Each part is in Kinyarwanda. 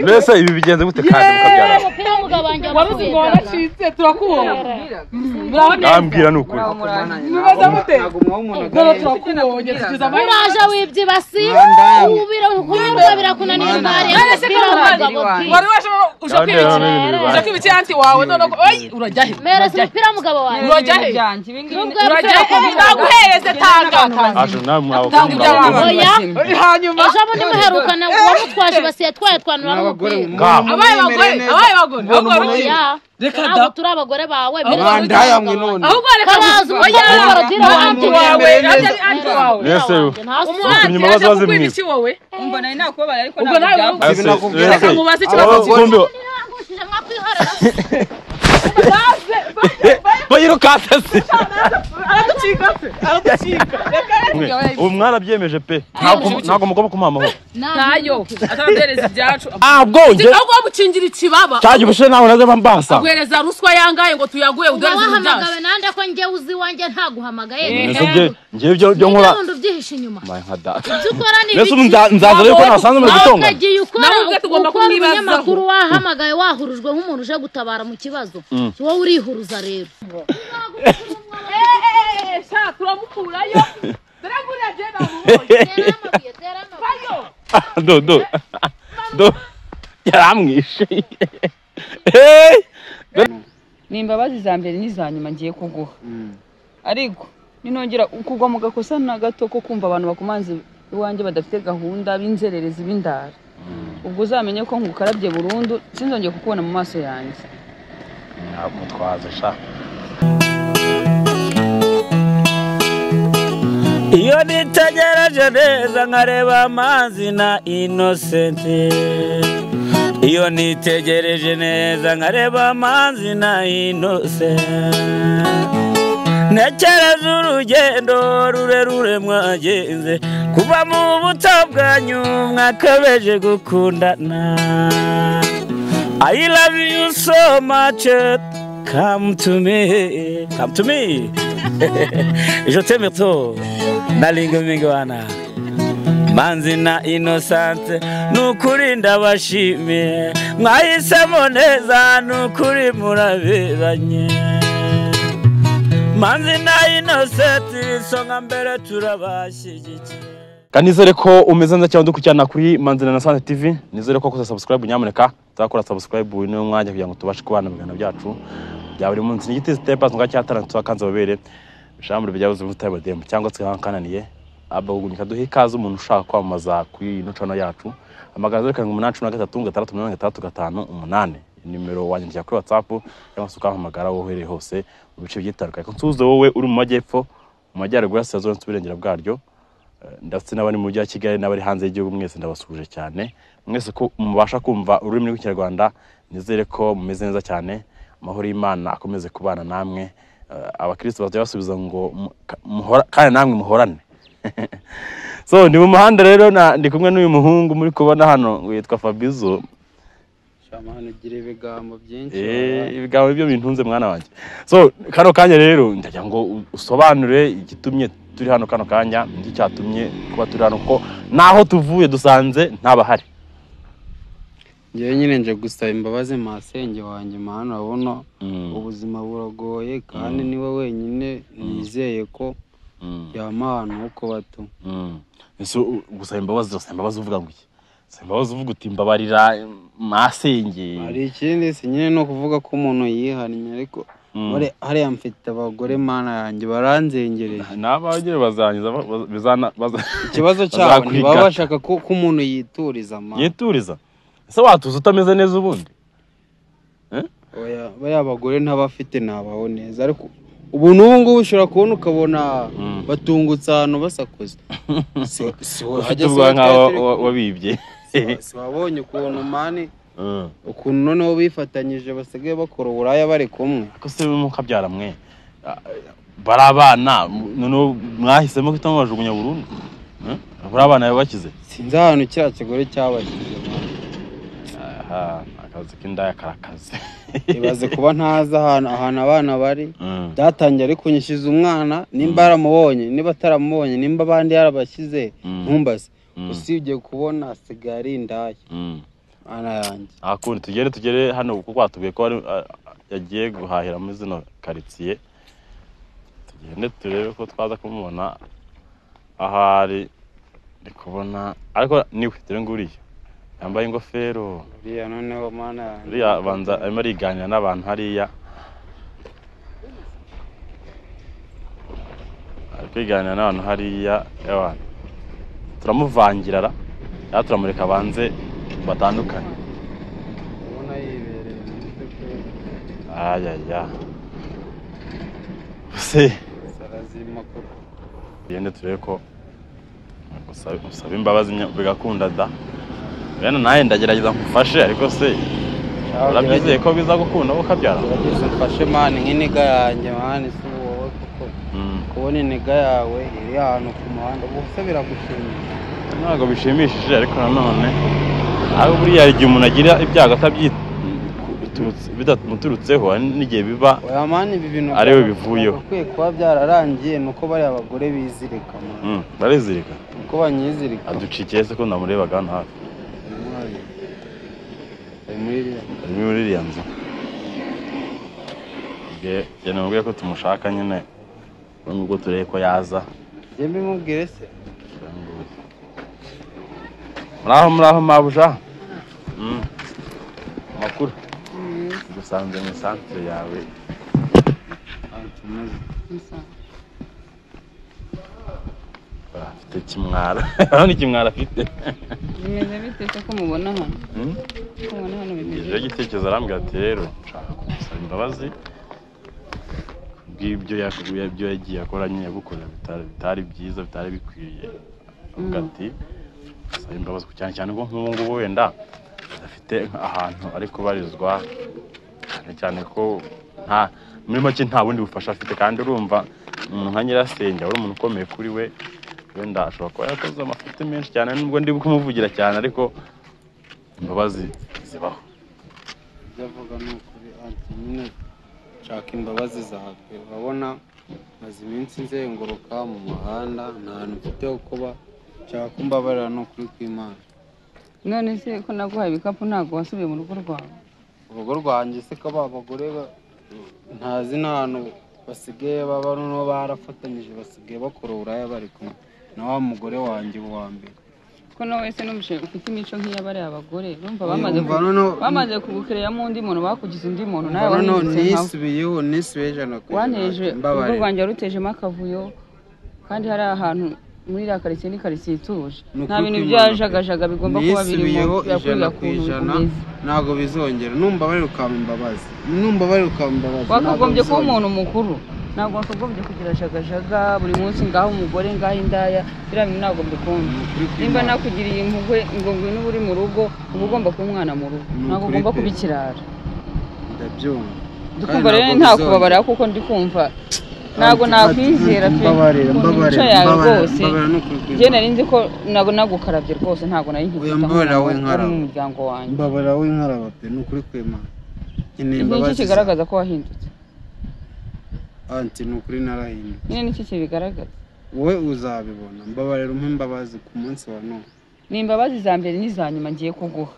Mbese ibi bigenze gute kandi mukabyara? Waruzi ngo waracitse turakubona. Nambwira nukuri. Bibaza gute? Dore turakubonye tugize amahirwe. Uraje wibyibasi ubira kunyurwa birakunanira mbare. Wari waje ushaka ibicyanti wawe none urajya he? Mereza umupira mugabo wawe. Urajya he? Urajya he? Naguhereze tanga. Asho namwe Hanyuma ejo bundi muherukana wamutwaje basiye twaye twanura n'umupira. Abaye bagore. Reka da turi abagore bawe bandaya mwe none. Ahubwo reka baza umupira anti wawe anti wawe. Nese Umwana imabazo bazimwe. Iki wowe? Umva nari nakubara ariko ubwo nawe reka mubaze ikibazo. Bayirukase se. Araducika. Umwana byemeje pe. Ntago mugomba kumama ho. Nayo atabereza ibyacu. Bwonge. Ahubwo bamucingira ikibaba. Cyaje bushe nawe naze bambasa. Agwereza ruswa yangaye ngo tuyaguye udoreze ibyacu. Wahamagawe nande ko ngiye uzi wanjye ntaguhamagaye. Ngiye byo nkora. Undi ubyihishe inyuma. Nka data. Dukora ni Mbese nzaza rero ko nasanze muri gitonga. Kagiye ukora Nawe tugomba kumwibaza. Makuru wahamagaye wahurujwe nk'umuntu uje gutabara mu kibazo. Wowe urihuruza rero. Sha turamukurayo. Daragura je namuhoye. Do. Yaramwishe. ni imbabazi za mbere n'izanyuma ngiye kuguha ariko ninongera ukugwa mu gakosa na gato ko kumva abantu bakumanze iwanjye badafite gahunda b'inzererezi b'indara ubwo uzamenye ko ngukarabye burundu sinzongeye kukubona mu maso yanjye ntabwo twaze sha. Iyo nitegereje neza nkareba Manzi na Innocente. Iyo nitegereje neza nkareba Manzi na Innocente. Ntekereza urugendo rurerure mwagenze kuva mu buto bwanyu mwakabeje gukundana. I love you so much. Come to me. Come to me. Je t'aime trop. Nalingo mingwana. Manzi na Innocente nukuri ndabashimiye mwahisemo neza nukuri muraberanye. Manzi na Innocente songa mbere turabashyigikiye. Kanizere ko umeze neza cyane dukurikirana kuri Manzi na Innocente TV. Nizere ko kuza subscribe nyamuneka. Tuzakora subscribe ni umwanya kugira ngo tubashe kubana mu bintu byacu. Bya buri munsi ni giti step nga cyatana tubakanze babere. Bishambre byabuze mutabo dem cyangwa twakananiye. Abagunika duhe kaza umuntu ushaka kwamaza kuri ino channel yacu. Amagazo 8836335 nimero wanyandikira kuri WhatsApp cyangwa se ukahamagara wohere hose mu bice byitarukaye. Nsuze wowe uri mu majyepfo mu majyaruguru ya Sazo nsubirengera bwaryo. Ndetse n'abari mu mujyi wa Kigali n'abari hanze y'igihugu mwese ndabasuje cyane. Mwese ko mubasha kumva ururimi rw'ikinyarwanda nizere ko mumeze neza cyane. Amahoro y'Imana akomeze kubana namwe. Abakristo bazabasubiza ngo kandi namwe muhorane. So ndi mu muhanda rero ndi kumwe n'uyu muhungu muri kubona hano witwa Fabizo. Shamana gire ibigambo byinshi. Ibigambo byo bintunze mwana wanjye. So kano kanya rero ndagira ngo usobanure igitumye turi hano kano kanya ndi cyatumye kuba turi hano ko naho tuvuye dusanze ntabahari. Ngiye nyine nje gusaba imbabazi masenge wanjye mahano abona ubuzima buragoye kandi niwe wenyine nizeye ko yamana uko bato. Eso gusaba imbabazi uvuga ngo iki? Imbabazi uvuga uti mbabarira masenge. Ari ikindi si nyine no kuvuga ko umuntu yihannye ariko hariya mfite abagore mana yanjye baranzengereye. N'abagire bazanyiza ikibazo cyabo ntibaba bashaka ko umuntu yituriza ama. Yituriza? Ese watuza utameze neza ubundi? Oya baya abagore ntabafite nabaho neza ariko ubu n'ubu ushobora kubona ukabona batungutse ahantu basakuza. Ufite ubwa nkaho wabibye. Si wabonye ukuntu mani ukuntu noneho bifatanyije basigaye bakora uburaya bari kumwe. Ko se mukabyara mwe barabana noneho mwahisemo kwita bajugunya burundu. Barabana yabakize. Sinzi ahantu kira kigore cyabashyize. akazi k'indaya karakaze ibaze kuba ntazi ahantu abana bari byatangiye ari kunyishyuza umwana nimba yaramubonye niba ataramubonye nimba abandi yarabashyize ntumbaze usibye kubona asigaye ari indaya ana yanjye akundi tugere hano kuko twatubwiye ko yagiye guhahira muri zino karitsiye tugende turebe ko twaza kumubona ahari ndi kubona ariko niwe dore nguriye yambaye ingofero uriya noneho mana yanjye uriya banza arimo ariganira n'abantu hariya ari kwiganira n'abantu hariya turamuvangira ya turamureka banze batandukanye ubona yibereye ayaya se sarazima ko yende turebe ko gusaba imbabazi bigakunda da bene naye ndagerageza nkufashe ariko se urabyizeye ko biza gukunda ukabyara urabyise mfashe mani nk'iniga yanjye mani si wowe kuko kubona iniga yawe iri ahantu ku muhanda ubuse biragushimisha ntabwo bishimishije ariko nanone aho buriya igihe umuntu agira ibyago bitamuturutseho n'igihe biba oya mani ibi bintu ariwe bivuyeho ukwiye kuba byararangiye nuko bari abagore bizirika mani barizirika uko banyizirika aducikiye se ko ndamurebaga hano hafi ari muri iriya nzu njye namubwiye ko tumushaka nyine nubwo turebe ko yaza njye mbimubwire se muraho mabuja makuru dusanze mu santere yawe afite kimwara urabona ikimwara afite bimeze bite ko mubona hano mubona hano bimeze igitekerezo arambwira ati rero nshaka kumusaba imbabazi bw'ibyo yagiye akora nyine yagukorera bitari byiza bitari bikwiye avuga ati saba imbabazi cyane cyane ko nk'ubu ngubu wenda adafite ahantu ari kubarizwa cyane ko muri make nta bundi bufasha afite kandi urumva umuntu nka nyirasenge ari umuntu ukomeye kuri we wenda ashobora kuba yakoze amafuti menshi cyane nubwo ndi kumuvugira cyane ariko imbabazi zibaho ndavuga n'ukuri anti nyine nshaka imbabazi zawe urabona maze iminsi nzenguruka mu muhanda nta hantu mfite ho kuba nshaka kumbabarira n'ukuri kw'Imana none se ko naguhaye ibikapu ntabwo wasubiye mu rugo rwawe urugo rwanjye se ko abagore ntazi n'ahantu basigaye baba noneho barafatanyije basigaye bakora uburaya bari kumwe na wa mugore wanjye wa mbere ko nawe wese n'umushe ufite imico nk'iy'abari abagore urumva bamaze kugukereyamo undi muntu bakugize undi muntu nawe wahindutse nisubiye ijana ku wanteje urugo rwanjye warutejemo akavuyo kandi hari ahantu muri iriya karitsiye ni karitsiye ituje nta bintu byajagajaga bigomba kuba birimo ijana ku ijana ntabwo bizongera numva bari ukaba imbabazi wakagombye kuba umuntu mukuru ntabwo wakagombye kugira jagajaga buri munsi ngaho umugore ngaho indaya biriya bintu ntabwo mbikunda nimba nakugiriye impuhwe ngo ngwino uba uri mu rugo uba ugomba kuba umwana mu rugo ntabwo ugomba kuba ikirara ndabyumva dukumva rero nta kubabarira kuko ndi kumva ntabwo nakwizera pe imico yawe rwose njye nari nzi ko nagukarabye rwose ntabwo nari nkifite mu muryango wanjye mbabarira w'inkaraba pe ni ukuri kw'Imana iki kigaragaza ko wahindutse anti ni ukuri narahindutse nyine niki kibigaragaza wowe uzabibona mbabarira umpe imbabazi ku munsi wa none ni imbabazi za mbere n'iza nyuma ngiye kuguha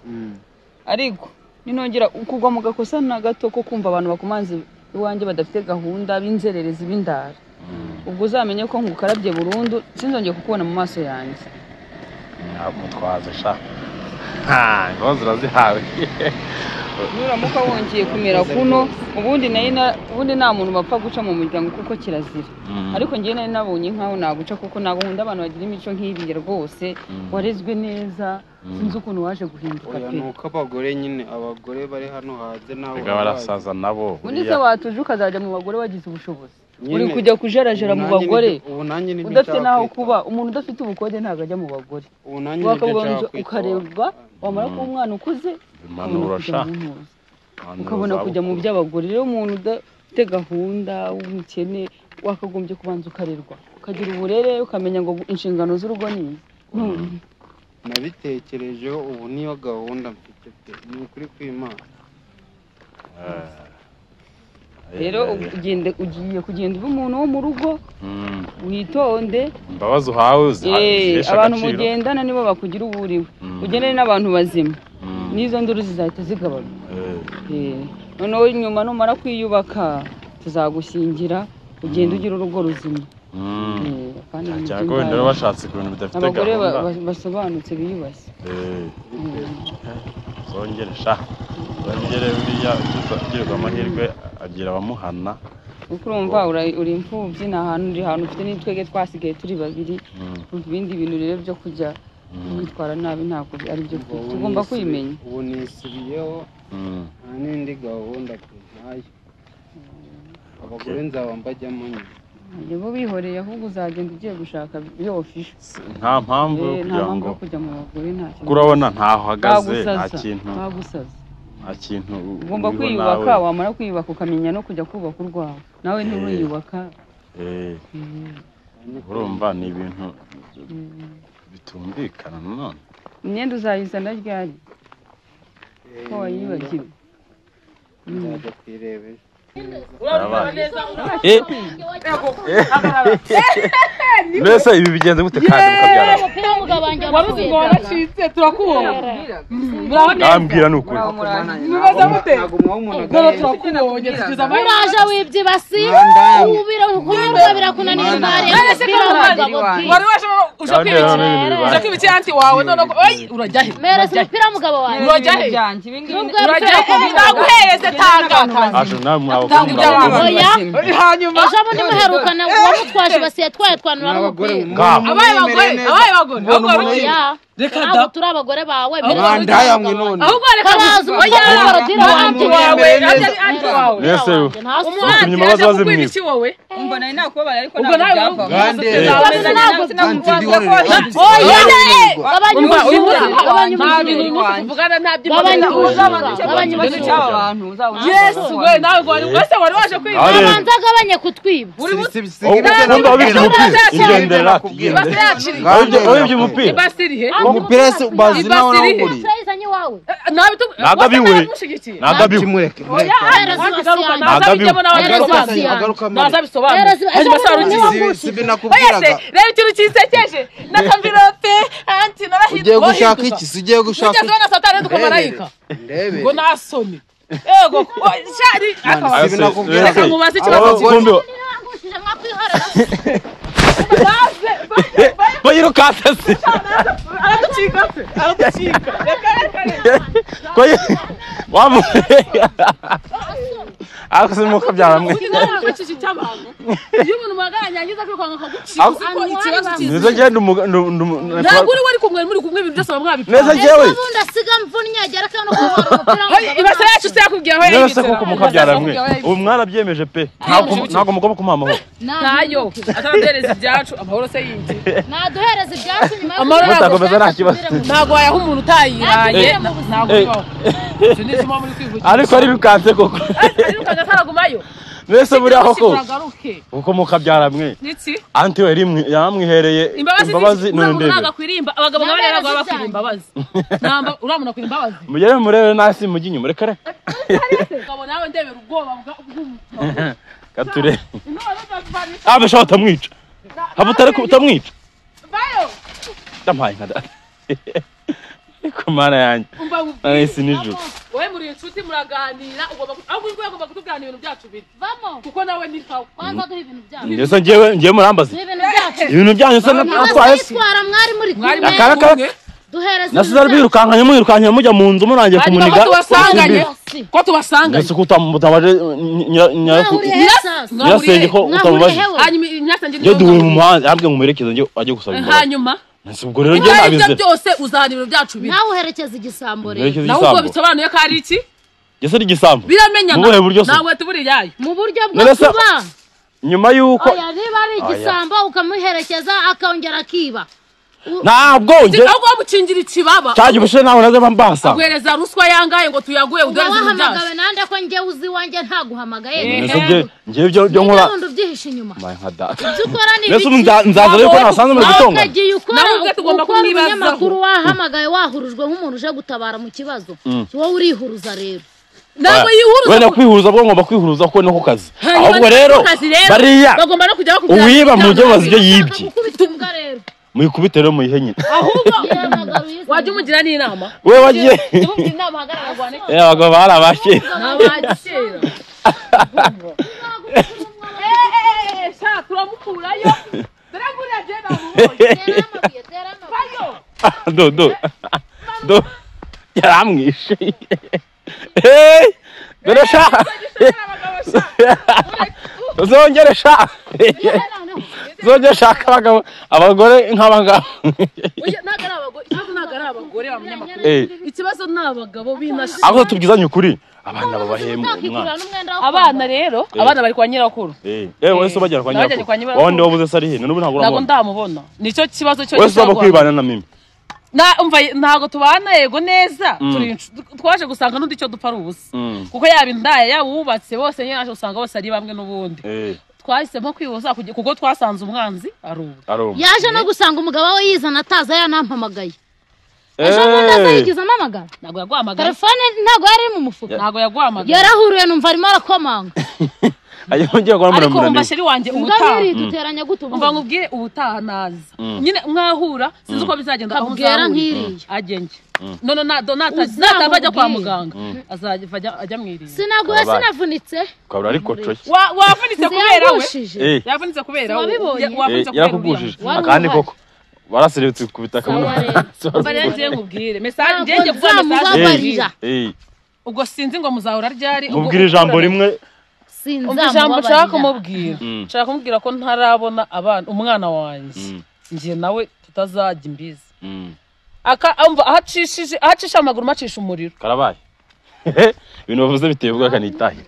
ariko ninongera kugwa mu gakosa na gato ko kumva abantu bakumanze iwanjye badafite gahunda b'inzererezi b'indara ubwo uzamenye ko ngukarabye burundu sinzongeye kukubona mu maso yanjye ntabwo twaze sha ngozi urazihawe nuramuka wongeye kumera kuno ubundi nta muntu bapfa guca mu muryango kuko kirazira ariko ngiye nari nabonye nkaho naguca kuko ntabwo nkunda abantu bagira imico nk'iyi rwose warezwe neza sinzi ukuntu waje guhinduka pe nuko abagore nyine abagore bari hano hanze nabo barasaza nabo ubundi se watuje ukazajya mu bagore wagize ubushobozi uri kujya kujarajara mu bagore udafite naho kuba umuntu udafite ubukode ntabwo ajya mu bagore wakagombye ukarebwa wamara kuba umwana ukuze ukabona kujya mu by'abagore rero umuntu udafite gahunda w'umukene wakagombye kubanza ukarerwa ukagira uburere ukamenya ngo inshingano z'urugo ni nabitekerejeho ubu niyo gahunda mfite pe ni ukuri kw'Imana. rero ugiye kugenda uba umuntu wo mu rugo witonde imbabazi uhawe abantu mugendana nibo bakugira uburiwe ugendane n'abantu bazima n'izo nduru zizahita zigabanuka noneho nyuma numara kwiyubaka tuzagushyingira ugenda ugira urugo ruzima cyangwa wenda bashatse ku bintu bidafite abagore basobanutse biyubashye zongere buriya ugirwa amahirwe agira abamuhana kuko urumva uri imfubyi ni ahantu ufite n'itwege twasigaye turi babiri ibindi bintu rero byo kujya kwitwara nabi ntabwo ari byo tugomba kwimenya ubu nisubiyeho nta n'indi gahunda ntayo abagore nzaba mbajyamo nyine nibo bihoreye ahubwo uzagenda ugiye gushaka yofisha nta mpamvu yo kujya mu bagore nta kintu kurabona ntaho uhagaze nta kintu ugomba kwiyubaka wamara kwiyubaka ukamenya no kujya kubaka urwawe nawe ntiwiyubaka urumva ni ibintu bitumvikana nanone imyenda uzayizana ryari ko wayibagiwe nzajya kwirebera mbese ibi bigenze gute kandi mukabyara waruzi ngo waracitse turakubona nambwira ni ukuri bibaza mute dore turakubonye tugize amahirwe uraje wibye ibasi ubira kunyurwa birakunanira imari wari waje uje kwibiki anti wawe none urajya he mereza umupira mugabo wawe urajya he naguhereze hanyuma ejo bundi muherukana wamutwaje ibasi yatwaye twanura n'umupira abaye bagore reka turi abagore bawe ndaya mwe none ahubwo reka anti wawe mbese utumye imbabazi wazimwise wowe umva nari nakubabara ariko ubwo nawe agabanye kutwiba umupira bazi nawe nawuguriye nagabiwe reba ikintu kisekeje na kamvirope anti narahita ugiye gushaka iki ugiye gushaka iki na satani dukomarayika ngo nasoni ego shari akabasibinakubwira mubaze ikibazo bayirukase se araducika akasimuka byaramwe iyo umuntu maganya ngiza kwikanga akagucika uko ikibazo nizo genda ntabwo uri wari kumwe muri kumwe ibintu byose bamwabipfa neza jewe ubundi asiga mvunnye agera kandi ko umupira ibase yacu se yakubwiye aho neza koko mukabyaramwe ubu mwarabyemeje pe ntabwo mugomba kumuha amahoro ntayo ataraduhereza ibyacu amahoro se yinjye naduhereza ibyacu nyuma amahoro mutakomeza nta kibazo ntabwo wayaha umuntu utayiraye ntabwo bibaho sinizimo muri kwivugira ariko ari bikanze koko ariko ataragumayo mbese buri aho ko uko mukabyaramwe nitsi anti we yamwihereye imbabazi none nagakwirimba abagabo nabo rero bakwira imbabazi namba uramuna kwira imbabazi mugere murebe nasi mujinye mureke reka ngabo nawe ndebera ubwoba bw'umuntu kature abashaka tamwica habutare kutamwica bayo ndampaye nkada kumana yanjye nahise nijoro wowe muri inshuti muraganira ugomba kutubwira ibintu byacu biri vamo kuko nawe ni hawe kwanza duha ibintu byacu ndetse ngiye murambaze ibintu byanyu se natwaye se mwari muri kumwe akaraka duhereza nasize mwirukankanye mujya mu nzu murangiye kumuniga ko tubasanganye ndetse kutabaje nyirasenge ko utamubaje hanyuma nyirasenge njye duhuye mu muhanda yambwiye ngo muherekeze njye ajye gusaba imbabazi hanyuma nasi ubwo rero njye nabize ibyo byose uzahana ibintu byacu biri nawe uherekeza igisambo rero nawe ubwo bisobanuye ko ari iki gese ari igisambo biramenyana mubuhe buryo se nawe tuburi yayo mu buryo bwo kuba nyuma yuko niba ari igisambo ukamuherekeza akongera akiba ntabwo nge ahubwo bamukingira ikibaba cyaje ubushe nawe naze bambasa agwereza ruswa yangaye ngo tuyaguye udaheze wahamagawe nande ko njye uzi wanjye ntaguhamagaye nge byo nkora undi ubyihisha inyuma nka data ukora ni Yesu nzaza rero ko nasanze muri gitonga nagiye ukora nawe tugomba kumwibazaho umunyamakuru wahamagaye wahurujwe nk'umuntu uje gutabara mu kibazo wowe urihuruza rero ntabwo yihuruza wenda kwihuruza bwo ngomba kwihuruza ko no ku kazi ahubwo rero bariya bagomba no kujya bakubwira uwiba mu byo bazi ibyo yibye kubitumbwa rero muyikubite rero muyihe nyine ahubwo wajya umugira n'inama we wagiye tumugira inama hagarara rwane abagabo barabashye nabagishera sha turamukurayo daragura je namuhoye do yaramwishe dore sha zongere sha zongere shaka abagore nk'abagabo ikibazo n'abagabo binashe aho tubwizanye ukuri abana babahemwe umwana abana rero abana bari kwa nyirakuru wese bajya kwa nyirakuru wande wabuze sari he n'ubu ntabwo ndamubona nicyo kibazo cyo wese baba kwibana na mimi ntago tubana yego neza twaje gusanga n'undi cyo dupfa ari ubusa kuko yaba indaya yaba uwubatse bose yaje usanga bose ari bamwe n'ubundi twahisemo kwihuza kuko twasanze umwanzi arubu yaje no gusanga umugabo we yizana ataza yanampamagaye ejo bundi azayigize amamagara ntabwo yaguhamagara telefone ntabwo yari mu mufuka ntabwo yaguhamagara yarahuruye numva arimo arakomanga ariko umva sheri wanjye ubutaha duteranya gute umva nkubwire ubutaha naza nyine mwahura sinzi uko bizagenda aho nkiriye agenge none natava ajya kwa muganga azajya ajya mwiriye sinaguye sinavunitse ukabura ariko coye wavunitse kubera we yavunitse kubera we yakugushije akandi koko barasirebutse ku bitaka barenze nkubwire message ngenge kuba message ubwo sinzi ngo muzahura ryari mubwire ijambo rimwe ijambo nshaka kumubwira nshaka kumubwira ko ntarabona umwana wanjye ngiye nawe tutazajya imbizi ahacisha amaguru macisha umuriro karabaye ibintu bavuze biteye ubwo kanitaye